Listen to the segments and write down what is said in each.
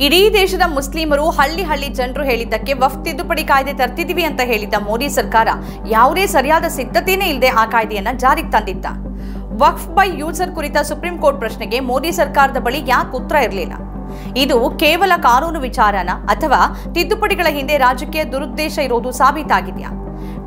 ಇಡೀ ದೇಶದ ಮುಸ್ಲಿಮರು ಹಳ್ಳಿ ಜನರು ಹೇಳಿದ್ದಕ್ಕೆ ವಕ್ಫ್ ತಿದ್ದುಪಡಿ ಕಾಯ್ದೆ ತರ್ತಿದೀವಿ ಅಂತ ಹೇಳಿದ್ದ ಮೋದಿ ಸರ್ಕಾರ ಯಾವುದೇ ಸರಿಯಾದ ಸಿದ್ಧತೆನೇ ಇಲ್ಲದೆ ಆ ಕಾಯ್ದೆಯನ್ನ ಜಾರಿಗೆ ತಂದಿದ್ದ. ವಕ್ಫ್ ಬೈ ಯೂಸರ್ ಕುರಿತ ಸುಪ್ರೀಂ ಕೋರ್ಟ್ ಪ್ರಶ್ನೆಗೆ ಮೋದಿ ಸರ್ಕಾರದ ಬಳಿ ಯಾಕೆ ಉತ್ತರ ಇರಲಿಲ್ಲ? ಇದು ಕೇವಲ ಕಾನೂನು ವಿಚಾರನ ಅಥವಾ ತಿದ್ದುಪಡಿಗಳ ಹಿಂದೆ ರಾಜಕೀಯ ದುರುದ್ದೇಶ ಇರೋದು ಸಾಬೀತಾಗಿದೆಯಾ?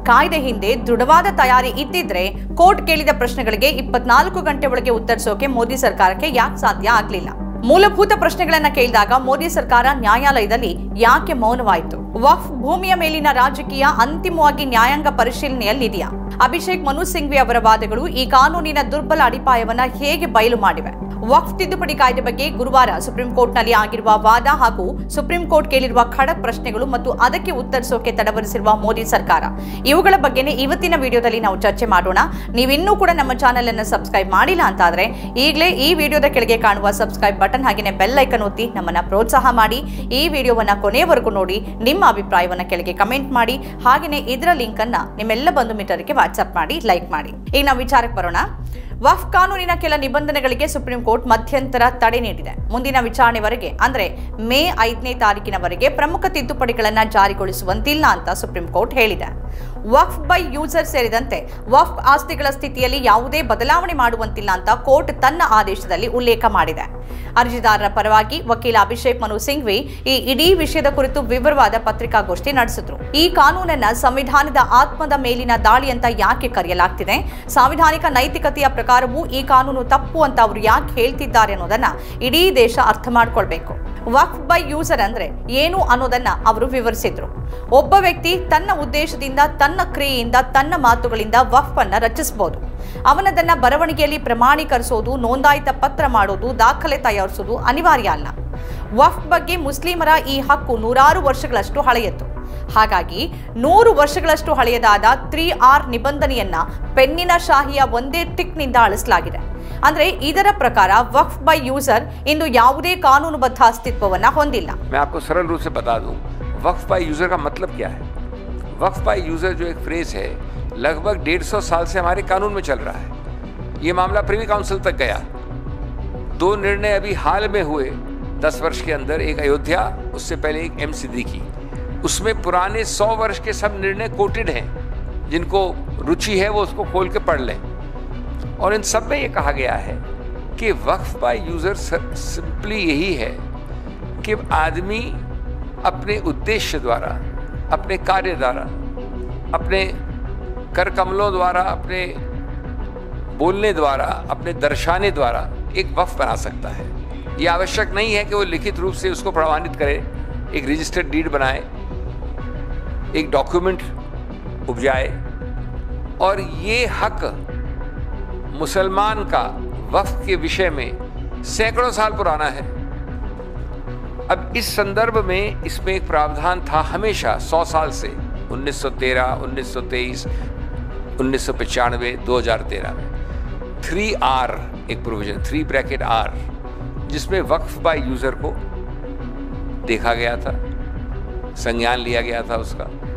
ಕಾಯ್ದೆ ಹಿಂದೆ ದೃಢವಾದ ತಯಾರಿ ಇದ್ದಿದ್ರೆ ಕೋರ್ಟ್ ಕೇಳಿದ ಪ್ರಶ್ನೆಗಳಿಗೆ 24 ಗಂಟೆ ಒಳಗೆ ಉತ್ತರಿಸೋಕೆ ಮೋದಿ ಸರ್ಕಾರಕ್ಕೆ ಯಾಕೆ ಸಾಧ್ಯ ಆಗಲಿಲ್ಲ? ಮೂಲಭೂತ ಪ್ರಶ್ನೆಗಳನ್ನ ಕೇಳಿದಾಗ ಮೋದಿ ಸರ್ಕಾರ ನ್ಯಾಯಾಲಯದಲ್ಲಿ ಯಾಕೆ ಮೌನವಾಯಿತು? ವಕ್ಫ್ ಭೂಮಿಯ ಮೇಲಿನ ರಾಜಕೀಯ ಅಂತಿಮವಾಗಿ ನ್ಯಾಯಾಂಗ ಪರಿಶೀಲನೆಯಲ್ಲಿದೆಯಾ? ಅಭಿಷೇಕ್ ಮನು ಸಿಂಘ್ವಿ ಅವರ ವಾದಗಳು ಈ ಕಾನೂನಿನ ದುರ್ಬಲ ಅಡಿಪಾಯವನ್ನ ಹೇಗೆ ಬಯಲು ಮಾಡಿವೆ? ವಕ್ಫ್ ತಿದ್ದುಪಡಿ ಕಾಯ್ದೆ ಬಗ್ಗೆ ಗುರುವಾರ ಸುಪ್ರೀಂ ಕೋರ್ಟ್ನಲ್ಲಿ ಆಗಿರುವ ವಾದ ಹಾಗೂ ಸುಪ್ರೀಂ ಕೋರ್ಟ್ ಕೇಳಿರುವ ಖಡಕ್ ಪ್ರಶ್ನೆಗಳು ಮತ್ತು ಅದಕ್ಕೆ ಉತ್ತರಿಸೋಕೆ ತಡವರಿಸಿರುವ ಮೋದಿ ಸರ್ಕಾರ, ಇವುಗಳ ಬಗ್ಗೆನೇ ಇವತ್ತಿನ ವಿಡಿಯೋದಲ್ಲಿ ನಾವು ಚರ್ಚೆ ಮಾಡೋಣ. ನೀವಿನ್ನೂ ಕೂಡ ನಮ್ಮ ಚಾನೆಲ್ ಅನ್ನು ಸಬ್ಸ್ಕ್ರೈಬ್ ಮಾಡಿಲ್ಲ ಅಂತಾದ್ರೆ ಈಗಲೇ ಈ ವಿಡಿಯೋದ ಕೆಳಗೆ ಕಾಣುವ ಸಬ್ಸ್ಕ್ರೈಬ್ ಬಟನ್ ಹಾಗೆಯೇ ಬೆಲ್ ಐಕನ್ ಒತ್ತಿ ನಮ್ಮನ್ನ ಪ್ರೋತ್ಸಾಹ ಮಾಡಿ. ಈ ವಿಡಿಯೋವನ್ನ ಕೊನೆಯವರೆಗೂ ನೋಡಿ, ನಿಮ್ಮ ಅಭಿಪ್ರಾಯವನ್ನ ಕೆಳಗೆ ಕಮೆಂಟ್ ಮಾಡಿ. ಹಾಗೆಯೇ ಇದರ ಲಿಂಕ್ ಅನ್ನ ನಿಮ್ಮೆಲ್ಲ ಬಂಧು ಮಿತ್ರರಿಗೆ ವಾಟ್ಸ್ಆಪ್ ಮಾಡಿ, ಲೈಕ್ ಮಾಡಿ. ಈಗ ನಾವು ವಿಚಾರಕ್ಕೆ ಬರೋಣ. ವಕ್ಫ್ ಕಾನೂನಿನ ಕೆಲ ನಿಬಂಧನೆಗಳಿಗೆ ಸುಪ್ರೀಂ ಕೋರ್ಟ್ ಮಧ್ಯಂತರ ತಡೆ ನೀಡಿದೆ. ಮುಂದಿನ ವಿಚಾರಣೆವರೆಗೆ ಅಂದ್ರೆ ಮೇ 5ನೇ ತಾರೀಕಿನವರೆಗೆ ಪ್ರಮುಖ ತಿದ್ದುಪಡಿಗಳನ್ನು ಜಾರಿಗೊಳಿಸುವಂತಿಲ್ಲ ಅಂತ ಸುಪ್ರೀಂ ಕೋರ್ಟ್ ಹೇಳಿದೆ. ವಕ್ಫ್ ಬೈ ಯೂಸರ್ ಸೇರಿದಂತೆ ವಕ್ಫ್ ಆಸ್ತಿಗಳ ಸ್ಥಿತಿಯಲ್ಲಿ ಯಾವುದೇ ಬದಲಾವಣೆ ಮಾಡುವಂತಿಲ್ಲ ಅಂತ ಕೋರ್ಟ್ ತನ್ನ ಆದೇಶದಲ್ಲಿ ಉಲ್ಲೇಖ ಮಾಡಿದೆ. ಅರ್ಜಿದಾರರ ಪರವಾಗಿ ವಕೀಲ ಅಭಿಷೇಕ್ ಮನು ಸಿಂಘ್ವಿ ಈ ಇಡೀ ವಿಷಯದ ಕುರಿತು ವಿವರವಾದ ಪತ್ರಿಕಾಗೋಷ್ಠಿ ನಡೆಸಿದ್ರು. ಈ ಕಾನೂನನ್ನ ಸಂವಿಧಾನದ ಆತ್ಮದ ಮೇಲಿನ ದಾಳಿ ಅಂತ ಯಾಕೆ ಕರೆಯಲಾಗ್ತಿದೆ? ಸಾಂವಿಧಾನಿಕ ನೈತಿಕತೆಯ ಪ್ರಕಾರವೂ ಈ ಕಾನೂನು ತಪ್ಪು ಅಂತ ಅವರು ಯಾಕೆ ಹೇಳ್ತಿದ್ದಾರೆ ಅನ್ನೋದನ್ನ ಇಡೀ ದೇಶ ಅರ್ಥ ಮಾಡ್ಕೊಳ್ಬೇಕು. ವಕ್ಫ್ ಬೈ ಯೂಸರ್ ಅಂದ್ರೆ ಏನು ಅನ್ನೋದನ್ನ ಅವರು ವಿವರಿಸಿದ್ರು. ಒಬ್ಬ ವ್ಯಕ್ತಿ ತನ್ನ ಉದ್ದೇಶದಿಂದ, ತನ್ನ ಕ್ರಿಯೆಯಿಂದ, ತನ್ನ ಮಾತುಗಳಿಂದ ವಕ್ಫ್ ಅನ್ನ ರಚಿಸಬಹುದು. ಅವನದನ್ನ ಬರವಣಿಗೆಯಲ್ಲಿ ಪ್ರಮಾಣೀಕರಿಸೋದು, ನೋಂದಾಯಿತ ಪತ್ರ ಮಾಡೋದು, ದಾಖಲೆ ತಯಾರಿಸೋದು ಅನಿವಾರ್ಯ ಅಲ್ಲ. ವಕ್ಫ್ ಬಗ್ಗೆ ಮುಸ್ಲಿಮರ ಈ ಹಕ್ಕು ನೂರಾರು ವರ್ಷಗಳಷ್ಟು ಹಳೆಯದ್ದು. ಹಾಗಾಗಿ 100 ವರ್ಷಗಳಷ್ಟು ಹಳೆಯದಾದ 3R ನಿಬಂಧನೆಯನ್ನ ಪೆನ್ನಿನ ಶಾಹಿಯ ಒಂದೇ ಟಿಕ್ ನಿಂದ ಅಳಿಸಲಾಗಿದೆ. ಅಂದ್ರೆ ಇದರ ಪ್ರಕಾರ ವಕ್ಫ್ ಬೈ ಯೂಸರ್ ಇಂದು ಯಾವುದೇ ಕಾನೂನುಬದ್ಧ ಅಸ್ತಿತ್ವವನ್ನ ಹೊಂದಿಲ್ಲ. मैं आपको सरल रूप से बता दूं, वक्फ बाय यूजर का मतलब क्या है? वक्फ बाय यूजर जो एक फ्रेज है, लगभग 150 साल से हमारे कानून में चल रहा है. ये मामला प्रिवी काउंसिल तक गया. 2 निर्णय अभी हाल में हुए 10 वर्ष के अंदर, एक अयोध्या, उससे पहले एक M सिद्दीकी. उसमें पुराने 100 वर्ष के सब निर्णय कोटेड हैं. जिनको रुचि है वो उसको खोल के पढ़ लें. और इन सब में ये कहा गया है कि वक्फ बाय यूजर सिंपली यही है कि आदमी अपने उद्देश्य द्वारा, अपने कार्य द्वारा, अपने कर कमलों द्वारा, अपने बोलने द्वारा, अपने दर्शाने द्वारा एक वक्फ बना सकता है. ये आवश्यक नहीं है कि वो लिखित रूप से उसको प्रमाणित करे, एक रजिस्टर्ड डीड बनाए, एक डॉक्यूमेंट उपजाए. और ये हक मुसलमान का वक्फ के विषय में सैकड़ों साल पुराना है. अब इस संदर्भ में इसमें एक प्रावधान था हमेशा 100 साल से, 1913, 1923, 1995, 2013 में 3R एक प्रोविजन, 3R, जिसमें वक्फ बाय यूजर को देखा गया था, संज्ञान लिया गया था,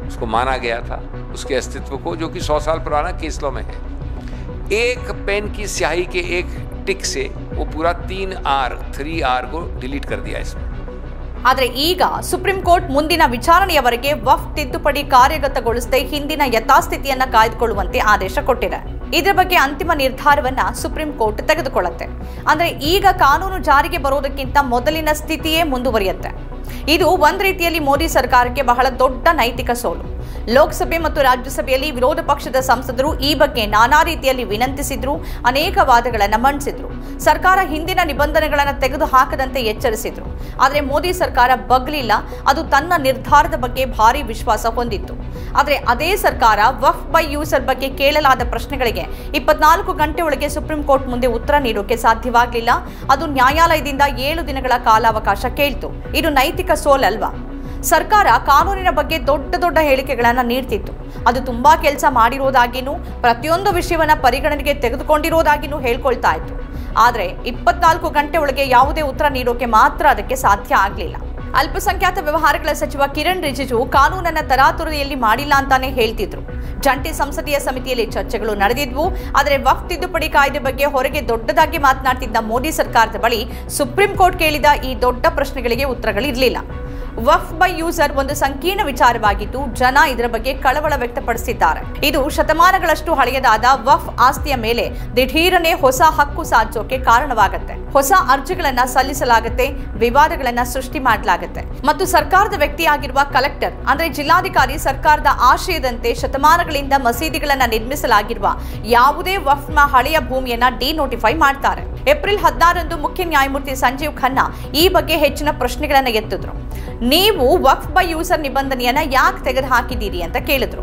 उसको माना गया था, उसके अस्तित्व को, जो कि 100 साल पुराना केस लॉ में है. एक पेन की स्याही के एक टिक से वो पूरा 3R को डिलीट कर दिया इसमें. ಆದರೆ ಈಗ ಸುಪ್ರೀಂ ಕೋರ್ಟ್ ಮುಂದಿನ ವಿಚಾರಣೆಯವರೆಗೆ ವಕ್ಫ್ ತಿದ್ದುಪಡಿ ಕಾರ್ಯಗತಗೊಳಿಸದೆ ಹಿಂದಿನ ಯಥಾಸ್ಥಿತಿಯನ್ನ ಕಾಯ್ದುಕೊಳ್ಳುವಂತೆ ಆದೇಶ ಕೊಟ್ಟಿದೆ. ಇದರ ಬಗ್ಗೆ ಅಂತಿಮ ನಿರ್ಧಾರವನ್ನ ಸುಪ್ರೀಂ ಕೋರ್ಟ್ ತೆಗೆದುಕೊಳ್ಳುತ್ತೆ. ಅಂದ್ರೆ ಈಗ ಕಾನೂನು ಜಾರಿಗೆ ಬರೋದಕ್ಕಿಂತ ಮೊದಲಿನ ಸ್ಥಿತಿಯೇ ಮುಂದುವರಿಯುತ್ತೆ. ಇದು ಒಂದ್ ರೀತಿಯಲ್ಲಿ ಮೋದಿ ಸರ್ಕಾರಕ್ಕೆ ಬಹಳ ದೊಡ್ಡ ನೈತಿಕ ಸೋಲು. ಲೋಕಸಭೆ ಮತ್ತು ರಾಜ್ಯಸಭೆಯಲ್ಲಿ ವಿರೋಧ ಪಕ್ಷದ ಸಂಸದರು ಈ ಬಗ್ಗೆ ನಾನಾ ರೀತಿಯಲ್ಲಿ ವಿನಂತಿಸಿದ್ರು, ಅನೇಕ ವಾದಗಳನ್ನು ಮಂಡಿಸಿದ್ರು. ಸರ್ಕಾರ ಹಿಂದಿನ ನಿಬಂಧನೆಗಳನ್ನು ತೆಗೆದು ಹಾಕದಂತೆ ಎಚ್ಚರಿಸಿದ್ರು. ಆದರೆ ಮೋದಿ ಸರ್ಕಾರ ಬಗ್ಲಿಲ್ಲ. ಅದು ತನ್ನ ನಿರ್ಧಾರದ ಬಗ್ಗೆ ಭಾರಿ ವಿಶ್ವಾಸ ಹೊಂದಿತ್ತು. ಆದರೆ ಅದೇ ಸರ್ಕಾರ ವಕ್ಫ್ ಬೈ ಯೂಸರ್ ಬಗ್ಗೆ ಕೇಳಲಾದ ಪ್ರಶ್ನೆಗಳಿಗೆ 24 ಗಂಟೆ ಒಳಗೆ ಸುಪ್ರೀಂ ಕೋರ್ಟ್ ಮುಂದೆ ಉತ್ತರ ನೀಡೋಕೆ ಸಾಧ್ಯವಾಗಲಿಲ್ಲ. ಅದು ನ್ಯಾಯಾಲಯದಿಂದ 7 ದಿನಗಳ ಕಾಲಾವಕಾಶ ಕೇಳಿತು. ಇದು ನೈತಿಕ ಸೋಲಲ್ವಾ? ಸರ್ಕಾರ ಕಾನೂನಿನ ಬಗ್ಗೆ ದೊಡ್ಡ ಹೇಳಿಕೆಗಳನ್ನು ನೀಡ್ತಿತ್ತು. ಅದು ತುಂಬಾ ಕೆಲಸ ಮಾಡಿರೋದಾಗಿನೂ, ಪ್ರತಿಯೊಂದು ವಿಷಯವನ್ನ ಪರಿಗಣನೆಗೆ ತೆಗೆದುಕೊಂಡಿರೋದಾಗಿನೂ ಹೇಳ್ಕೊಳ್ತಾ ಇತ್ತು. ಆದರೆ 24 ಗಂಟೆ ಒಳಗೆ ಯಾವುದೇ ಉತ್ತರ ನೀಡೋಕೆ ಮಾತ್ರ ಅದಕ್ಕೆ ಸಾಧ್ಯ ಆಗಲಿಲ್ಲ. ಅಲ್ಪಸಂಖ್ಯಾತ ವ್ಯವಹಾರಗಳ ಸಚಿವ ಕಿರಣ್ ರಿಜಿಜು ಕಾನೂನನ್ನ ತರಾತುರಿಯಲ್ಲಿ ಮಾಡಿಲ್ಲ ಅಂತಾನೆ ಹೇಳ್ತಿದ್ರು. ಜಂಟಿ ಸಂಸದೀಯ ಸಮಿತಿಯಲ್ಲಿ ಚರ್ಚೆಗಳು ನಡೆದಿದ್ವು. ಆದರೆ ವಕ್ಫ್ ತಿದ್ದುಪಡಿ ಕಾಯ್ದೆ ಬಗ್ಗೆ ಹೊರಗೆ ದೊಡ್ಡದಾಗಿ ಮಾತನಾಡ್ತಿದ್ದ ಮೋದಿ ಸರ್ಕಾರದ ಬಳಿ ಸುಪ್ರೀಂ ಕೋರ್ಟ್ ಕೇಳಿದ ಈ ದೊಡ್ಡ ಪ್ರಶ್ನೆಗಳಿಗೆ ಉತ್ತರಗಳಿರಲಿಲ್ಲ. ವಕ್ಫ್ ಬೈ ಯೂಸರ್ ಒಂದು ಸಂಕೀರ್ಣ ವಿಚಾರವಾಗಿದ್ದು ಜನ ಇದರ ಬಗ್ಗೆ ಕಳವಳ ವ್ಯಕ್ತಪಡಿಸಿದ್ದಾರೆ. ಇದು ಶತಮಾನಗಳಷ್ಟು ಹಳೆಯದಾದ ವಕ್ಫ್ ಆಸ್ತಿಯ ಮೇಲೆ ದಿಢೀರನೆ ಹೊಸ ಹಕ್ಕು ಸಾಧಿಸೋಕೆ ಕಾರಣವಾಗುತ್ತೆ. ಹೊಸ ಅರ್ಜಿಗಳನ್ನ ಸಲ್ಲಿಸಲಾಗುತ್ತೆ, ವಿವಾದಗಳನ್ನ ಸೃಷ್ಟಿ ಮಾಡಲಾಗುತ್ತೆ ಮತ್ತು ಸರ್ಕಾರದ ವ್ಯಕ್ತಿಯಾಗಿರುವ ಕಲೆಕ್ಟರ್ ಅಂದ್ರೆ ಜಿಲ್ಲಾಧಿಕಾರಿ ಸರ್ಕಾರದ ಆಶಯದಂತೆ ಶತಮಾನಗಳಿಂದ ಮಸೀದಿಗಳನ್ನ ನಿರ್ಮಿಸಲಾಗಿರುವ ಯಾವುದೇ ವಕ್ಫ್ನ ಹಳೆಯ ಭೂಮಿಯನ್ನ ಡಿನೋಟಿಫೈ ಮಾಡ್ತಾರೆ. ಏಪ್ರಿಲ್ 16ರಂದು ಮುಖ್ಯ ನ್ಯಾಯಮೂರ್ತಿ ಸಂಜೀವ್ ಖನ್ನಾ ಈ ಬಗ್ಗೆ ಹೆಚ್ಚಿನ ಪ್ರಶ್ನೆಗಳನ್ನ ಎತ್ತಿದ್ರು. ನೀವು ವಕ್ಫ್ ಬೈ ಯೂಸರ್ ನಿಬಂಧನೆಯನ್ನ ಯಾಕೆ ತೆಗೆದು ಹಾಕಿದ್ದೀರಿ ಅಂತ ಕೇಳಿದ್ರು.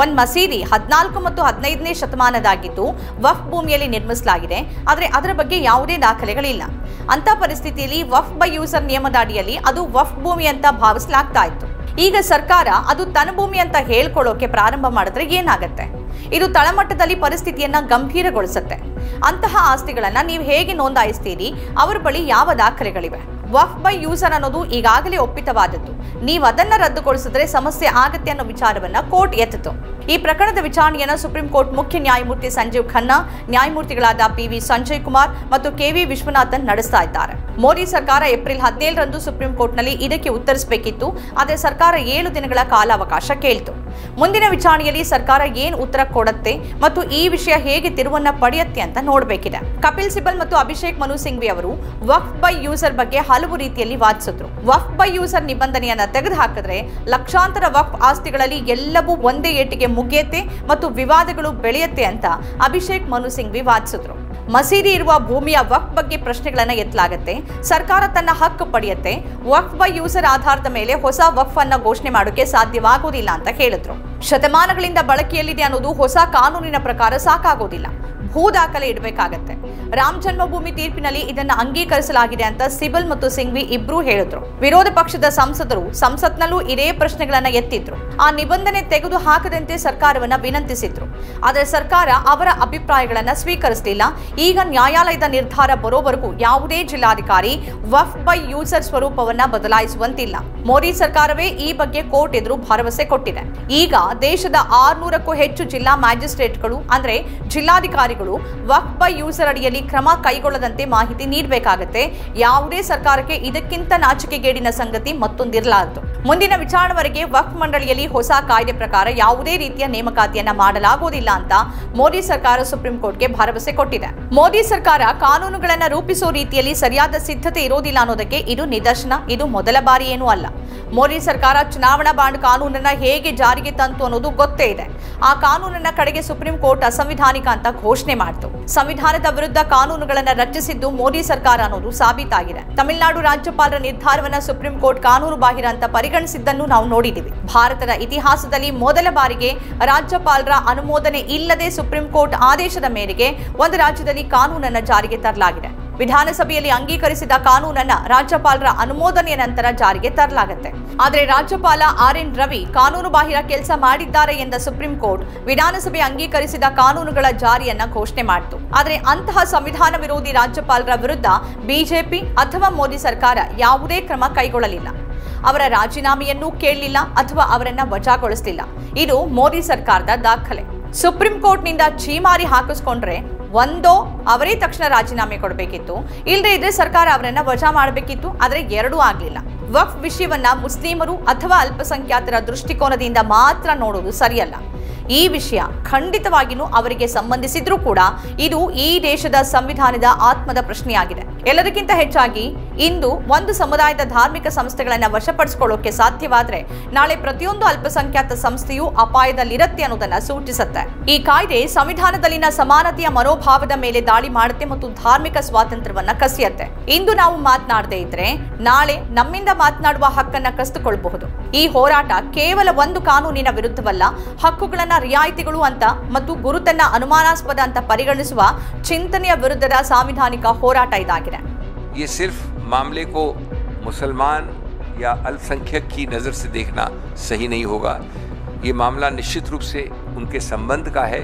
ಒಂದು ಮಸೀದಿ 14 ಮತ್ತು 15ನೇ ಶತಮಾನದಾಗಿದ್ದು ವಕ್ಫ್ ಭೂಮಿಯಲ್ಲಿ ನಿರ್ಮಿಸಲಾಗಿದೆ, ಆದರೆ ಅದರ ಬಗ್ಗೆ ಯಾವುದೇ ದಾಖಲೆಗಳಿಲ್ಲ. ಅಂತ ಪರಿಸ್ಥಿತಿಯಲ್ಲಿ ವಕ್ಫ್ ಬೈ ಯೂಸರ್ ನಿಯಮದ ಅಡಿಯಲ್ಲಿ ಅದು ವಕ್ಫ್ ಭೂಮಿ ಅಂತ ಭಾವಿಸಲಾಗ್ತಾ ಇತ್ತು. ಈಗ ಸರ್ಕಾರ ಅದು ತನ್ನ ಭೂಮಿ ಅಂತ ಹೇಳ್ಕೊಳ್ಳೋಕೆ ಪ್ರಾರಂಭ ಮಾಡಿದ್ರೆ ಏನಾಗುತ್ತೆ? ಇದು ತಳಮಟ್ಟದಲ್ಲಿ ಪರಿಸ್ಥಿತಿಯನ್ನ ಗಂಭೀರಗೊಳಿಸುತ್ತೆ. ಅಂತಹ ಆಸ್ತಿಗಳನ್ನ ನೀವು ಹೇಗೆ ನೋಂದಾಯಿಸ್ತೀರಿ? ಅವರ ಬಳಿ ಯಾವ ದಾಖಲೆಗಳಿವೆ? ವಕ್ಫ್ ಬೈ ಯೂಸರ್ ಅನ್ನೋದು ಈಗಾಗಲೇ ಒಪ್ಪಿತವಾದದ್ದು. ನೀವು ಅದನ್ನ ರದ್ದುಗೊಳಿಸಿದ್ರೆ ಸಮಸ್ಯೆ ಆಗತ್ತೆ ಅನ್ನೋ ವಿಚಾರವನ್ನ ಕೋರ್ಟ್ ಎತ್ತಿತು. ಈ ಪ್ರಕರಣದ ವಿಚಾರಣೆಯನ್ನು ಸುಪ್ರೀಂ ಕೋರ್ಟ್ ಮುಖ್ಯ ನ್ಯಾಯಮೂರ್ತಿ ಸಂಜೀವ್ ಖನ್ನಾ, ನ್ಯಾಯಮೂರ್ತಿಗಳಾದ PV ಸಂಜಯ್ ಕುಮಾರ್ ಮತ್ತು KV ವಿಶ್ವನಾಥನ್ ನಡೆಸ್ತಾ ಇದ್ದಾರೆ. ಮೋದಿ ಸರ್ಕಾರ ಏಪ್ರಿಲ್ 17ರಂದು ಸುಪ್ರೀಂ ಕೋರ್ಟ್ನಲ್ಲಿ ಇದಕ್ಕೆ ಉತ್ತರಿಸಬೇಕಿತ್ತು. ಆದರೆ ಸರ್ಕಾರ 7 ದಿನಗಳ ಕಾಲಾವಕಾಶ ಕೇಳಿತು. ಮುಂದಿನ ವಿಚಾರಣೆಯಲ್ಲಿ ಸರ್ಕಾರ ಏನು ಉತ್ತರ ಕೊಡುತ್ತೆ ಮತ್ತು ಈ ವಿಷಯ ಹೇಗೆ ತಿರುವನ್ನ ಪಡೆಯುತ್ತೆ ಅಂತ ನೋಡಬೇಕಿದೆ. ಕಪಿಲ್ ಸಿಬಲ್ ಮತ್ತು ಅಭಿಷೇಕ್ ಮನು ಸಿಂಘ್ವಿ ಅವರು ವಕ್ಫ್ ಬೈ ಯೂಸರ್ ಬಗ್ಗೆ ಹಲವು ರೀತಿಯಲ್ಲಿ ವಾದಿಸಿದ್ರು. ವಕ್ಫ್ ಬೈ ಯೂಸರ್ ನಿಬಂಧನೆಯನ್ನ ತೆಗೆದುಹಾಕಿದ್ರೆ ಲಕ್ಷಾಂತರ ವಕ್ಫ್ ಆಸ್ತಿಗಳಲ್ಲಿ ಎಲ್ಲವೂ ಒಂದೇ ಏಟಿಗೆ ಮುಗಿಯುತ್ತೆ ಮತ್ತು ವಿವಾದಗಳು ಬೆಳೆಯುತ್ತೆ ಅಂತ ಅಭಿಷೇಕ್ ಮನು ಸಿಂಘ್ವಿ ವಾದಿಸಿದ್ರು. ಮಸೀದಿ ಇರುವ ಭೂಮಿಯ ವಕ್ಫ್ ಬಗ್ಗೆ ಪ್ರಶ್ನೆಗಳನ್ನ ಎತ್ತಲಾಗುತ್ತೆ. ಸರ್ಕಾರ ತನ್ನ ಹಕ್ಕು ಪಡೆಯುತ್ತೆ. ವಕ್ಫ್ ಬೈ ಯೂಸರ್ ಆಧಾರದ ಮೇಲೆ ಹೊಸ ವಕ್ಫ್ ಅನ್ನ ಘೋಷಣೆ ಮಾಡೋಕೆ ಸಾಧ್ಯವಾಗುವುದಿಲ್ಲ ಅಂತ ಹೇಳಿದ್ರು. ಶತಮಾನಗಳಿಂದ ಬಳಕೆಯಲ್ಲಿದೆ ಅನ್ನೋದು ಹೊಸ ಕಾನೂನಿನ ಪ್ರಕಾರ ಸಾಕಾಗೋದಿಲ್ಲ. ಭೂ ದಾಖಲೆ ಇಡಬೇಕಾಗತ್ತೆ. ರಾಮ್ ಜನ್ಮಭೂಮಿ ತೀರ್ಪಿನಲ್ಲಿ ಇದನ್ನು ಅಂಗೀಕರಿಸಲಾಗಿದೆ ಅಂತ ಸಿಬಲ್ ಮತ್ತು ಸಿಂಘ್ವಿ ಇಬ್ರು ಹೇಳಿದ್ರು. ವಿರೋಧ ಪಕ್ಷದ ಸಂಸದರು ಸಂಸತ್ನಲ್ಲೂ ಇದೇ ಪ್ರಶ್ನೆಗಳನ್ನ ಎತ್ತಿದ್ರು. ಆ ನಿಬಂಧನೆ ತೆಗೆದು ಹಾಕದಂತೆ ಸರ್ಕಾರವನ್ನ ವಿನಂತಿಸಿದ್ರು. ಆದರೆ ಸರ್ಕಾರ ಅವರ ಅಭಿಪ್ರಾಯಗಳನ್ನ ಸ್ವೀಕರಿಸಲಿಲ್ಲ. ಈಗ ನ್ಯಾಯಾಲಯದ ನಿರ್ಧಾರ ಬರೋವರೆಗೂ ಯಾವುದೇ ಜಿಲ್ಲಾಧಿಕಾರಿ ವಕ್ಫ್ ಬೈ ಯೂಸರ್ ಸ್ವರೂಪವನ್ನ ಬದಲಾಯಿಸುವಂತಿಲ್ಲ. ಮೋದಿ ಸರ್ಕಾರವೇ ಈ ಬಗ್ಗೆ ಕೋರ್ಟ್ ಎದುರು ಭರವಸೆ ಕೊಟ್ಟಿದೆ. ಈಗ ದೇಶದ 600ಕ್ಕೂ ಹೆಚ್ಚು ಜಿಲ್ಲಾ ಮ್ಯಾಜಿಸ್ಟ್ರೇಟ್ಗಳು ಅಂದ್ರೆ ಜಿಲ್ಲಾಧಿಕಾರಿಗಳು ವಕ್ಫ್ ಬೈ ಯೂಸರ್ ಅಡಿಯಲ್ಲಿ ಕ್ರಮ ಕೈಗೊಳ್ಳದಂತೆ ಮಾಹಿತಿ ನೀಡಬೇಕಾಗುತ್ತೆ. ಯಾವುದೇ ಸರ್ಕಾರಕ್ಕೆ ಇದಕ್ಕಿಂತ ನಾಚಿಕೆಗೇಡಿನ ಸಂಗತಿ ಮತ್ತೊಂದಿರಲಾರದು. ಮುಂದಿನ ವಿಚಾರಣೆವರೆಗೆ ವಕ್ಫ್ ಮಂಡಳಿಯಲ್ಲಿ ಹೊಸ ಕಾಯ್ದೆ ಪ್ರಕಾರ ಯಾವುದೇ ರೀತಿಯ ನೇಮಕಾತಿಯನ್ನ ಮಾಡಲಾಗುವುದಿಲ್ಲ ಅಂತ ಮೋದಿ ಸರ್ಕಾರ ಸುಪ್ರೀಂ ಕೋರ್ಟ್ಗೆ ಭರವಸೆ ಕೊಟ್ಟಿದೆ. ಮೋದಿ ಸರ್ಕಾರ ಕಾನೂನುಗಳನ್ನ ರೂಪಿಸೋ ರೀತಿಯಲ್ಲಿ ಸರಿಯಾದ ಸಿದ್ಧತೆ ಇರೋದಿಲ್ಲ ಅನ್ನೋದಕ್ಕೆ ಇದು ನಿದರ್ಶನ. ಇದು ಮೊದಲ ಬಾರಿ ಏನೂ ಅಲ್ಲ. ಮೋದಿ ಸರ್ಕಾರ ಚುನಾವಣಾ ಬಾಂಡ್ ಕಾನೂನನ್ನ ಹೇಗೆ ಜಾರಿಗೆ ತಂತು ಅನ್ನೋದು ಗೊತ್ತೇ ಇದೆ. ಆ ಕಾನೂನನ್ನ ಕಡೆಗೆ ಸುಪ್ರೀಂ ಕೋರ್ಟ್ ಅಸಂವಿಧಾನಿಕ ಅಂತ ಘೋಷಣೆ ಮಾಡಿತು. ಸಂವಿಧಾನದ ವಿರುದ್ಧ ಕಾನೂನುಗಳನ್ನ ರಚಿಸಿದ್ದು ಮೋದಿ ಸರ್ಕಾರ ಅನ್ನೋದು ಸಾಬೀತಾಗಿದೆ. ತಮಿಳುನಾಡು ರಾಜ್ಯಪಾಲರ ನಿರ್ಧಾರವನ್ನ ಸುಪ್ರೀಂ ಕೋರ್ಟ್ ಕಾನೂನು ಬಾಹಿರ ಅಂತ ಪರಿಗಣಿಸಿದ್ದನ್ನು ನಾವು ನೋಡಿದ್ದೀವಿ. ಭಾರತದ ಇತಿಹಾಸದಲ್ಲಿ ಮೊದಲ ಬಾರಿಗೆ ರಾಜ್ಯಪಾಲರ ಅನುಮೋದನೆ ಇಲ್ಲದೆ ಸುಪ್ರೀಂ ಕೋರ್ಟ್ ಆದೇಶದ ಮೇರೆಗೆ ಒಂದು ರಾಜ್ಯದಲ್ಲಿ ಕಾನೂನನ್ನ ಜಾರಿಗೆ ತರಲಾಗಿದೆ. ವಿಧಾನಸಭೆಯಲ್ಲಿ ಅಂಗೀಕರಿಸಿದ ಕಾನೂನನ್ನ ರಾಜ್ಯಪಾಲರ ಅನುಮೋದನೆಯ ನಂತರ ಜಾರಿಗೆ ತರಲಾಗುತ್ತೆ. ಆದರೆ ರಾಜ್ಯಪಾಲ RN ರವಿ ಕಾನೂನು ಬಾಹಿರ ಕೆಲಸ ಮಾಡಿದ್ದಾರೆ ಎಂದ ಸುಪ್ರೀಂ ಕೋರ್ಟ್ ವಿಧಾನಸಭೆ ಅಂಗೀಕರಿಸಿದ ಕಾನೂನುಗಳ ಜಾರಿಯನ್ನ ಘೋಷಣೆ ಮಾಡಿತು. ಆದರೆ ಅಂತಹ ಸಂವಿಧಾನ ವಿರೋಧಿ ರಾಜ್ಯಪಾಲರ ವಿರುದ್ಧ ಬಿಜೆಪಿ ಅಥವಾ ಮೋದಿ ಸರ್ಕಾರ ಯಾವುದೇ ಕ್ರಮ ಕೈಗೊಳ್ಳಲಿಲ್ಲ. ಅವರ ರಾಜೀನಾಮೆಯನ್ನೂ ಕೇಳಲಿಲ್ಲ ಅಥವಾ ಅವರನ್ನ ವಜಾಗೊಳಿಸಲಿಲ್ಲ. ಇದು ಮೋದಿ ಸರ್ಕಾರದ ದಾಖಲೆ. ಸುಪ್ರೀಂ ಕೋರ್ಟ್ನಿಂದ ಛೀಮಾರಿ ಹಾಕಿಸ್ಕೊಂಡ್ರೆ ಒಂದೋ ಅವರೇ ತಕ್ಷಣ ರಾಜೀನಾಮೆ ಕೊಡಬೇಕಿತ್ತು, ಇಲ್ಲದೆ ಇದ್ರೆ ಸರ್ಕಾರ ಅವರನ್ನ ವಜಾ ಮಾಡಬೇಕಿತ್ತು. ಆದರೆ ಎರಡೂ ಆಗಲಿಲ್ಲ. ವಕ್ಫ್ ವಿಷಯವನ್ನ ಮುಸ್ಲಿಮರು ಅಥವಾ ಅಲ್ಪಸಂಖ್ಯಾತರ ದೃಷ್ಟಿಕೋನದಿಂದ ಮಾತ್ರ ನೋಡೋದು ಸರಿಯಲ್ಲ. ಈ ವಿಷಯ ಖಂಡಿತವಾಗಿಯೂ ಅವರಿಗೆ ಸಂಬಂಧಿಸಿದ್ರೂ ಕೂಡ ಇದು ಈ ದೇಶದ ಸಂವಿಧಾನದ ಆತ್ಮದ ಪ್ರಶ್ನೆಯಾಗಿದೆ. ಎಲ್ಲದಕ್ಕಿಂತ ಹೆಚ್ಚಾಗಿ ಇಂದು ಒಂದು ಸಮುದಾಯದ ಧಾರ್ಮಿಕ ಸಂಸ್ಥೆಗಳನ್ನು ವಶಪಡಿಸಿಕೊಳ್ಳೋಕೆ ಸಾಧ್ಯವಾದರೆ ನಾಳೆ ಪ್ರತಿಯೊಂದು ಅಲ್ಪಸಂಖ್ಯಾತ ಸಂಸ್ಥೆಯೂ ಅಪಾಯದಲ್ಲಿರುತ್ತೆ ಅನ್ನೋದನ್ನ ಸೂಚಿಸುತ್ತೆ. ಈ ಕಾಯ್ದೆ ಸಂವಿಧಾನದಲ್ಲಿನ ಸಮಾನತೆಯ ಮನೋಭಾವದ ಮೇಲೆ ದಾಳಿ ಮಾಡುತ್ತೆ ಮತ್ತು ಧಾರ್ಮಿಕ ಸ್ವಾತಂತ್ರ್ಯವನ್ನ ಕಸಿಯುತ್ತೆ. ಇಂದು ನಾವು ಮಾತನಾಡದೇ ಇದ್ರೆ ನಾಳೆ ನಮ್ಮಿಂದ ಮಾತನಾಡುವ ಹಕ್ಕನ್ನ ಕಸಿದುಕೊಳ್ಳಬಹುದು. ಈ ಹೋರಾಟ ಕೇವಲ ಒಂದು ಕಾನೂನಿನ ವಿರುದ್ಧವಲ್ಲ, ಹಕ್ಕುಗಳನ್ನ ರಿಯಾಯಿತಿಗಳು ಅಂತ ಮತ್ತು ಗುರುತನ್ನ ಅನುಮಾನಾಸ್ಪದ ಅಂತ ಪರಿಗಣಿಸುವ ಚಿಂತನೆಯ ವಿರುದ್ಧದ ಸಾಂವಿಧಾನಿಕ ಹೋರಾಟ ಇದಾಗಿದೆ. ये सिर्फ मामले को मुसलमान या अल्पसंख्यक की नज़र से देखना सही नहीं होगा. ये मामला निश्चित रूप से उनके संबंध का है,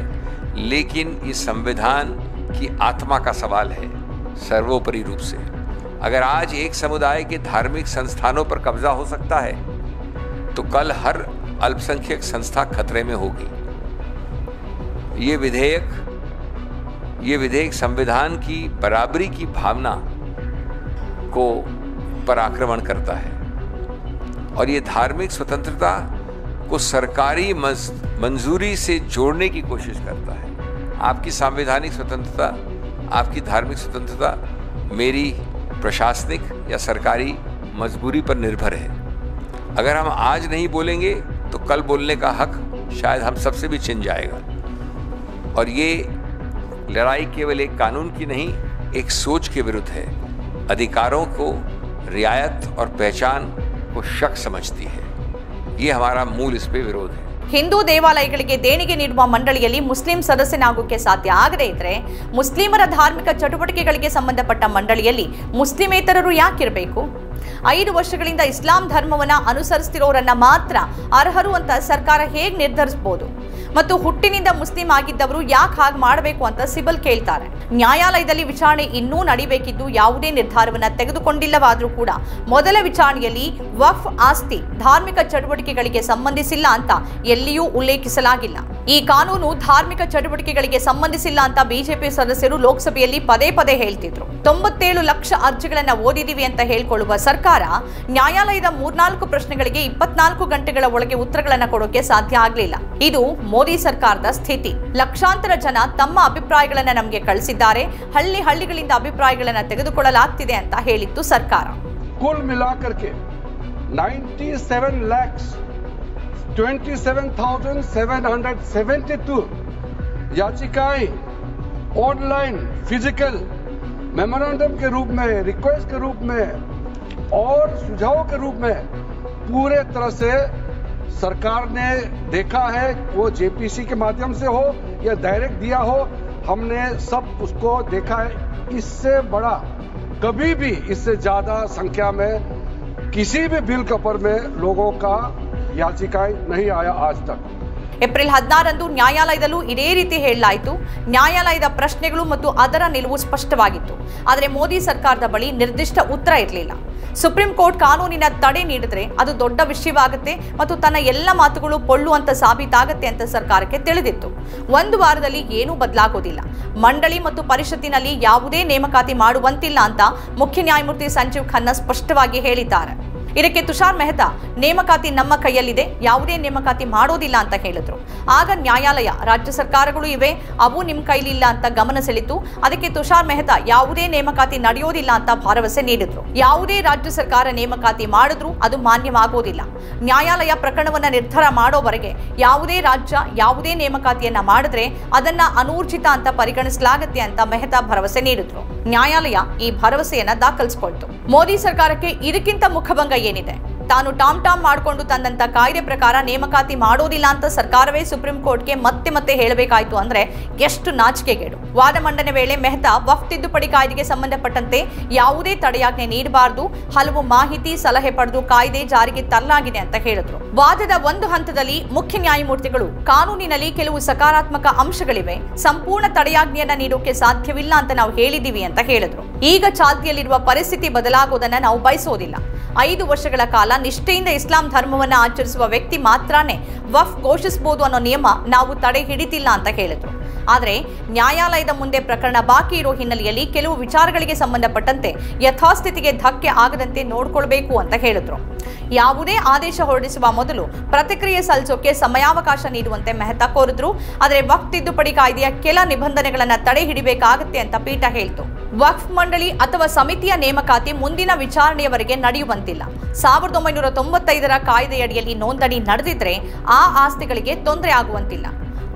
लेकिन ये संविधान की आत्मा का सवाल है सर्वोपरि रूप से. अगर आज एक समुदाय के धार्मिक संस्थानों पर कब्जा हो सकता है तो कल हर अल्पसंख्यक संस्था खतरे में होगी. ये विधेयक संविधान की बराबरी की भावना को पर आक्रमण करता है और ये धार्मिक स्वतंत्रता को सरकारी मंजूरी से जोड़ने की कोशिश करता है। आपकी संवैधानिक स्वतंत्रता, आपकी धार्मिक स्वतंत्रता मेरी प्रशासनिक या सरकारी मजबूरी पर निर्भर है। अगर हम आज नहीं बोलेंगे तो कल बोलने का हक शायद हम सबसे भी छिन जाएगा। और ये लड़ाई केवल एक कानून की नहीं, एक सोच के विरुद्ध है। अधिकारों को रियायत और पहचान को शक समझती है। ये हमारा मूल इस पे विरोध है। ಹಿಂದೂ ದೇವಾಲಯಗಳಿಗೆ ದೇಣಿಗೆ ನೀಡುವ ಮಂಡಳಿಯಲ್ಲಿ ಮುಸ್ಲಿಂ ಸದಸ್ಯನಾಗೋಕೆ ಸಾಧ್ಯ ಆಗದೇ ಇದ್ರೆ ಮುಸ್ಲಿಮರ ಧಾರ್ಮಿಕ ಚಟುವಟಿಕೆಗಳಿಗೆ ಸಂಬಂಧಪಟ್ಟ ಮಂಡಳಿಯಲ್ಲಿ ಮುಸ್ಲಿಮೇತರರು ಯಾಕಿರಬೇಕು? 5 ವರ್ಷಗಳಿಂದ ಇಸ್ಲಾಂ ಧರ್ಮವನ್ನ ಅನುಸರಿಸುತ್ತಿರೋರನ್ನ ಮಾತ್ರ ಅರ್ಹರು ಅಂತ ಸರ್ಕಾರ ಹೇಗೆ ನಿರ್ಧರಿಸಬಹುದು? ಮತ್ತು ಹುಟ್ಟಿನಿಂದ ಮುಸ್ಲಿಂ ಆಗಿದ್ದವರು ಯಾಕೆ ಹಾಗೆ ಮಾಡಬೇಕು ಅಂತ ಸಿಬಲ್ ಕೇಳ್ತಾರೆ. ನ್ಯಾಯಾಲಯದಲ್ಲಿ ವಿಚಾರಣೆ ಇನ್ನೂ ನಡೀಬೇಕಿದ್ದು ಯಾವುದೇ ನಿರ್ಧಾರವನ್ನ ತೆಗೆದುಕೊಂಡಿಲ್ಲವಾದರೂ ಕೂಡ ಮೊದಲ ವಿಚಾರಣೆಯಲ್ಲಿ ವಕ್ಫ್ ಆಸ್ತಿ ಧಾರ್ಮಿಕ ಚಟುವಟಿಕೆಗಳಿಗೆ ಸಂಬಂಧಿಸಿಲ್ಲ ಅಂತ ಎಲ್ಲಿಯೂ ಉಲ್ಲೇಖಿಸಲಾಗಿಲ್ಲ. ಈ ಕಾನೂನು ಧಾರ್ಮಿಕ ಚಟುವಟಿಕೆಗಳಿಗೆ ಸಂಬಂಧಿಸಿಲ್ಲ ಅಂತ ಬಿಜೆಪಿ ಸದಸ್ಯರು ಲೋಕಸಭೆಯಲ್ಲಿ ಪದೇ ಪದೇ ಹೇಳ್ತಿದ್ರು. 97 ಲಕ್ಷ ಅರ್ಜಿಗಳನ್ನ ಓದಿದೀವಿ ಅಂತ ಹೇಳ್ಕೊಳ್ಳುವ ಸರ್ಕಾರ ನ್ಯಾಯಾಲಯದ 3-4 ಪ್ರಶ್ನೆಗಳಿಗೆ 24 ಗಂಟೆಗಳ ಒಳಗೆ ಉತ್ತರಗಳನ್ನ ಕೊಡೋಕೆ ಸಾಧ್ಯ ಆಗಲಿಲ್ಲ. ಇದು ಮೋದಿ ಸರ್ಕಾರದ ಸ್ಥಿತಿ. ಲಕ್ಷಾಂತರ ಜನ ತಮ್ಮ ಅಭಿಪ್ರಾಯಗಳನ್ನ ನಮಗೆ ಕಳಿಸಿದ್ದಾರೆ. ಹಳ್ಳಿಗಳಿಂದ ಅಭಿಪ್ರಾಯಗಳನ್ನ ತೆಗೆದುಕೊಳ್ಳಲಾಗ್ತಿದೆ ಅಂತ ಹೇಳಿತ್ತು ಸರ್ಕಾರ. कुल मिलाकर के 97,27,772 याचिकाएं ऑनलाइन, फिजिकल, मेमोरेंडम के रूप में, रिक्वेस्ट के रूप में और सुझाव के रूप में पूरे तरह से सरकार ने देखा है। वो जेपीसी के माध्यम से हो या डायरेक्ट दिया हो, हमने सब उसको देखा है। इससे बड़ा कभी भी, इससे ज्यादा संख्या में किसी भी बिल कपर में लोगों का याचिकाएं नहीं आया आज तक। ಏಪ್ರಿಲ್ 16ರಂದು ನ್ಯಾಯಾಲಯದಲ್ಲೂ ಇದೇ ರೀತಿ ಹೇಳಲಾಯಿತು. ನ್ಯಾಯಾಲಯದ ಪ್ರಶ್ನೆಗಳು ಮತ್ತು ಅದರ ನಿಲುವು ಸ್ಪಷ್ಟವಾಗಿತ್ತು. ಆದರೆ ಮೋದಿ ಸರ್ಕಾರದ ಬಳಿ ನಿರ್ದಿಷ್ಟ ಉತ್ತರ ಇರಲಿಲ್ಲ. ಸುಪ್ರೀಂ ಕೋರ್ಟ್ ಕಾನೂನಿನ ತಡೆ ನೀಡಿದ್ರೆ ಅದು ದೊಡ್ಡ ವಿಷಯವಾಗುತ್ತೆ ಮತ್ತು ತನ್ನ ಎಲ್ಲ ಮಾತುಗಳು ಪೊಳ್ಳು ಅಂತ ಸಾಬೀತಾಗುತ್ತೆ ಅಂತ ಸರ್ಕಾರಕ್ಕೆ ತಿಳಿದಿತ್ತು. 1 ವಾರದಲ್ಲಿ ಏನೂ ಬದಲಾಗೋದಿಲ್ಲ. ಮಂಡಳಿ ಮತ್ತು ಪರಿಷತ್ತಿನಲ್ಲಿ ಯಾವುದೇ ನೇಮಕಾತಿ ಮಾಡುವಂತಿಲ್ಲ ಅಂತ ಮುಖ್ಯ ನ್ಯಾಯಮೂರ್ತಿ ಸಂಜೀವ್ ಖನ್ನಾ ಸ್ಪಷ್ಟವಾಗಿ ಹೇಳಿದ್ದಾರೆ. ಇದಕ್ಕೆ ತುಷಾರ್ ಮೆಹ್ತಾ ನೇಮಕಾತಿ ನಮ್ಮ ಕೈಯಲ್ಲಿದೆ, ಯಾವುದೇ ನೇಮಕಾತಿ ಮಾಡೋದಿಲ್ಲ ಅಂತ ಹೇಳಿದ್ರು. ಆಗ ನ್ಯಾಯಾಲಯ ರಾಜ್ಯ ಸರ್ಕಾರಗಳು ಇವೆ, ಅವು ನಿಮ್ಮ ಕೈಲಿಲ್ಲ ಅಂತ ಗಮನ ಸೆಳೆಯಿತು. ಅದಕ್ಕೆ ತುಷಾರ್ ಮೆಹ್ತಾ ಯಾವುದೇ ನೇಮಕಾತಿ ನಡೆಯೋದಿಲ್ಲ ಅಂತ ಭರವಸೆ ನೀಡಿದ್ರು. ಯಾವುದೇ ರಾಜ್ಯ ಸರ್ಕಾರ ನೇಮಕಾತಿ ಮಾಡಿದ್ರು ಅದು ಮಾನ್ಯವಾಗೋದಿಲ್ಲ. ನ್ಯಾಯಾಲಯ ಪ್ರಕರಣವನ್ನ ನಿರ್ಧಾರ ಮಾಡೋವರೆಗೆ ಯಾವುದೇ ರಾಜ್ಯ ಯಾವುದೇ ನೇಮಕಾತಿಯನ್ನ ಮಾಡಿದ್ರೆ ಅದನ್ನ ಅನೂರ್ಜಿತ ಅಂತ ಪರಿಗಣಿಸಲಾಗುತ್ತೆ ಅಂತ ಮೆಹ್ತಾ ಭರವಸೆ ನೀಡಿದ್ರು. ನ್ಯಾಯಾಲಯ ಈ ಭರವಸೆಯನ್ನ ದಾಖಲಿಸಿಕೊಳ್ತು. ಮೋದಿ ಸರ್ಕಾರಕ್ಕೆ ಇದಕ್ಕಿಂತ ಮುಖಭಂಗ ಏನಿದೆ? ತಾನು ಟಾಮ್ ಮಾಡಿಕೊಂಡು ತಂದಂತ ಕಾಯ್ದೆ ಪ್ರಕಾರ ನೇಮಕಾತಿ ಮಾಡೋದಿಲ್ಲ ಅಂತ ಸರ್ಕಾರವೇ ಸುಪ್ರೀಂ ಕೋರ್ಟ್ಗೆ ಮತ್ತೆ ಹೇಳಬೇಕಾಯ್ತು ಅಂದ್ರೆ ಎಷ್ಟು ನಾಚಿಕೆಗೇಡು. ವಾದ ಮಂಡನೆ ವೇಳೆ ಮೆಹ್ತಾ ವಕ್ಫ್ ತಿದ್ದುಪಡಿ ಕಾಯ್ದೆಗೆ ಸಂಬಂಧಪಟ್ಟಂತೆ ಯಾವುದೇ ತಡೆಯಾಜ್ಞೆ ನೀಡಬಾರದು, ಹಲವು ಮಾಹಿತಿ ಸಲಹೆ ಪಡೆದು ಕಾಯ್ದೆ ಜಾರಿಗೆ ತರಲಾಗಿದೆ ಅಂತ ಹೇಳಿದ್ರು. ವಾದದ ಒಂದು ಹಂತದಲ್ಲಿ ಮುಖ್ಯ ನ್ಯಾಯಮೂರ್ತಿಗಳು ಕಾನೂನಿನಲ್ಲಿ ಕೆಲವು ಸಕಾರಾತ್ಮಕ ಅಂಶಗಳಿವೆ, ಸಂಪೂರ್ಣ ತಡೆಯಾಜ್ಞೆಯನ್ನ ನೀಡೋಕೆ ಸಾಧ್ಯವಿಲ್ಲ ಅಂತ ನಾವು ಹೇಳಿದೀವಿ ಅಂತ ಹೇಳಿದ್ರು. ಈಗ ಚಾಲ್ತಿಯಲ್ಲಿರುವ ಪರಿಸ್ಥಿತಿ ಬದಲಾಗೋದನ್ನ ನಾವು ಬಯಸೋದಿಲ್ಲ. 5 ವರ್ಷಗಳ ಕಾಲ ನಿಷ್ಠೆಯಿಂದ ಇಸ್ಲಾಂ ಧರ್ಮವನ್ನ ಆಚರಿಸುವ ವ್ಯಕ್ತಿ ಮಾತ್ರನೇ ವಕ್ಫ್ ಘೋಷಿಸಬಹುದು ಅನ್ನೋ ನಿಯಮ ನಾವು ತಡೆ ಹಿಡಿತಿಲ್ಲ ಅಂತ ಹೇಳಿದ್ರು. ಆದರೆ ನ್ಯಾಯಾಲಯದ ಮುಂದೆ ಪ್ರಕರಣ ಬಾಕಿ ಇರೋ ಹಿನ್ನೆಲೆಯಲ್ಲಿ ಕೆಲವು ವಿಚಾರಗಳಿಗೆ ಸಂಬಂಧಪಟ್ಟಂತೆ ಯಥಾಸ್ಥಿತಿಗೆ ಧಕ್ಕೆ ಆಗದಂತೆ ನೋಡ್ಕೊಳ್ಬೇಕು ಅಂತ ಹೇಳಿದ್ರು. ಯಾವುದೇ ಆದೇಶ ಹೊರಡಿಸುವ ಮೊದಲು ಪ್ರತಿಕ್ರಿಯೆ ಸಲ್ಲಿಸೋಕೆ ಸಮಯಾವಕಾಶ ನೀಡುವಂತೆ ಮೆಹ್ತಾ ಕೋರಿದ್ರು. ಆದರೆ ವಕ್ಫ್ ತಿದ್ದುಪಡಿ ಕಾಯ್ದೆಯ ಕೆಲ ನಿಬಂಧನೆಗಳನ್ನ ತಡೆ ಹಿಡಿಬೇಕಾಗುತ್ತೆ ಅಂತ ಪೀಠ ಹೇಳ್ತು. ವಕ್ಫ್ ಮಂಡಳಿ ಅಥವಾ ಸಮಿತಿಯ ನೇಮಕಾತಿ ಮುಂದಿನ ವಿಚಾರಣೆಯವರೆಗೆ ನಡೆಯುವಂತಿಲ್ಲ. 1995ರ ಕಾಯ್ದೆಯಡಿಯಲ್ಲಿ ನೋಂದಣಿ ನಡೆದಿದ್ರೆ ಆ ಆಸ್ತಿಗಳಿಗೆ ತೊಂದರೆ ಆಗುವಂತಿಲ್ಲ.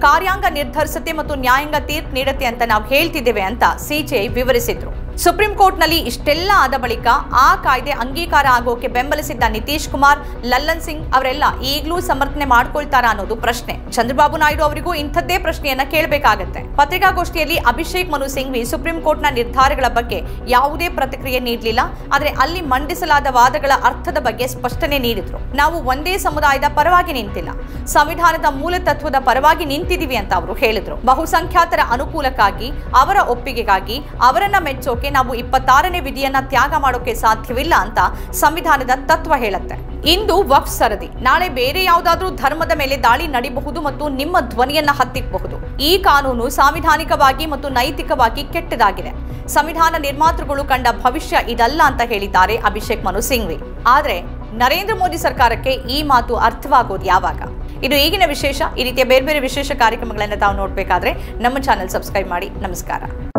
ಕಾರ್ಯಾಂಗ ನಿರ್ಧರಿಸುತ್ತೆ ಮತ್ತು ನ್ಯಾಯಾಂಗ ತೀರ್ಪು ನೀಡುತ್ತೆ ಅಂತ ನಾವು ಹೇಳ್ತಿದ್ದೇವೆ ಅಂತ ಸಿಜೆಐ ವಿವರಿಸಿದ್ರು. ಸುಪ್ರೀಂ ಕೋರ್ಟ್ನಲ್ಲಿ ಇಷ್ಟೆಲ್ಲ ಆದ ಬಳಿಕ ಆ ಕಾಯ್ದೆ ಅಂಗೀಕಾರ ಆಗೋಕೆ ಬೆಂಬಲಿಸಿದ್ದ ನಿತೀಶ್ ಕುಮಾರ್, ಲಲ್ಲನ್ ಸಿಂಗ್ ಅವರೆಲ್ಲ ಈಗಲೂ ಸಮರ್ಥನೆ ಮಾಡ್ಕೊಳ್ತಾರಾ ಅನ್ನೋದು ಪ್ರಶ್ನೆ. ಚಂದ್ರಬಾಬು ನಾಯ್ಡು ಅವರಿಗೂ ಇಂಥದ್ದೇ ಪ್ರಶ್ನೆಯನ್ನ ಕೇಳಬೇಕಾಗತ್ತೆ. ಪತ್ರಿಕಾಗೋಷ್ಠಿಯಲ್ಲಿ ಅಭಿಷೇಕ್ ಮನು ಸಿಂಘ್ವಿ ಸುಪ್ರೀಂ ಕೋರ್ಟ್ನ ನಿರ್ಧಾರಗಳ ಬಗ್ಗೆ ಯಾವುದೇ ಪ್ರತಿಕ್ರಿಯೆ ನೀಡಲಿಲ್ಲ. ಆದರೆ ಅಲ್ಲಿ ಮಂಡಿಸಲಾದ ವಾದಗಳ ಅರ್ಥದ ಬಗ್ಗೆ ಸ್ಪಷ್ಟನೆ ನೀಡಿದ್ರು. ನಾವು ಒಂದೇ ಸಮುದಾಯದ ಪರವಾಗಿ ನಿಂತಿಲ್ಲ, ಸಂವಿಧಾನದ ಮೂಲ ತತ್ವದ ಪರವಾಗಿ ನಿಂತಿದ್ದೀವಿ ಅಂತ ಅವರು ಹೇಳಿದ್ರು. ಬಹುಸಂಖ್ಯಾತರ ಅನುಕೂಲಕ್ಕಾಗಿ, ಅವರ ಒಪ್ಪಿಗೆಗಾಗಿ, ಅವರನ್ನ ಮೆಚ್ಚೋಕೆ ಮಾಡೋಕೆ ನಾವು 26ನೇ ವಿಧಿಯನ್ನ ತ್ಯಾಗ ಮಾಡೋಕೆ ಸಾಧ್ಯವಿಲ್ಲ ಅಂತ ಸಂವಿಧಾನದ ತತ್ವ ಹೇಳುತ್ತೆ. ಇಂದು ವಕ್ಫ್ ಸರದಿ, ನಾಳೆ ಬೇರೆ ಯಾವುದಾದ್ರೂ ಧರ್ಮದ ಮೇಲೆ ದಾಳಿ ನಡೀಬಹುದು ಮತ್ತು ನಿಮ್ಮ ಧ್ವನಿಯನ್ನ ಹತ್ತಿಕ್ಕಬಹುದು. ಈ ಕಾನೂನು ಸಾಂವಿಧಾನಿಕವಾಗಿ ಮತ್ತು ನೈತಿಕವಾಗಿ ಕೆಟ್ಟದಾಗಿದೆ. ಸಂವಿಧಾನ ನಿರ್ಮಾತೃಗಳು ಕಂಡ ಭವಿಷ್ಯ ಇದಲ್ಲ ಅಂತ ಹೇಳಿದ್ದಾರೆ ಅಭಿಷೇಕ್ ಮನು ಸಿಂಘ್ವಿ. ಆದ್ರೆ ನರೇಂದ್ರ ಮೋದಿ ಸರ್ಕಾರಕ್ಕೆ ಈ ಮಾತು ಅರ್ಥವಾಗೋದು ಯಾವಾಗ? ಇದು ಈಗಿನ ವಿಶೇಷ. ಈ ರೀತಿಯ ಬೇರೆ ಬೇರೆ ವಿಶೇಷ ಕಾರ್ಯಕ್ರಮಗಳನ್ನು ತಾವು ನೋಡಬೇಕಾದ್ರೆ ನಮ್ಮ ಚಾನೆಲ್ ಸಬ್ಸ್ಕ್ರೈಬ್ ಮಾಡಿ. ನಮಸ್ಕಾರ.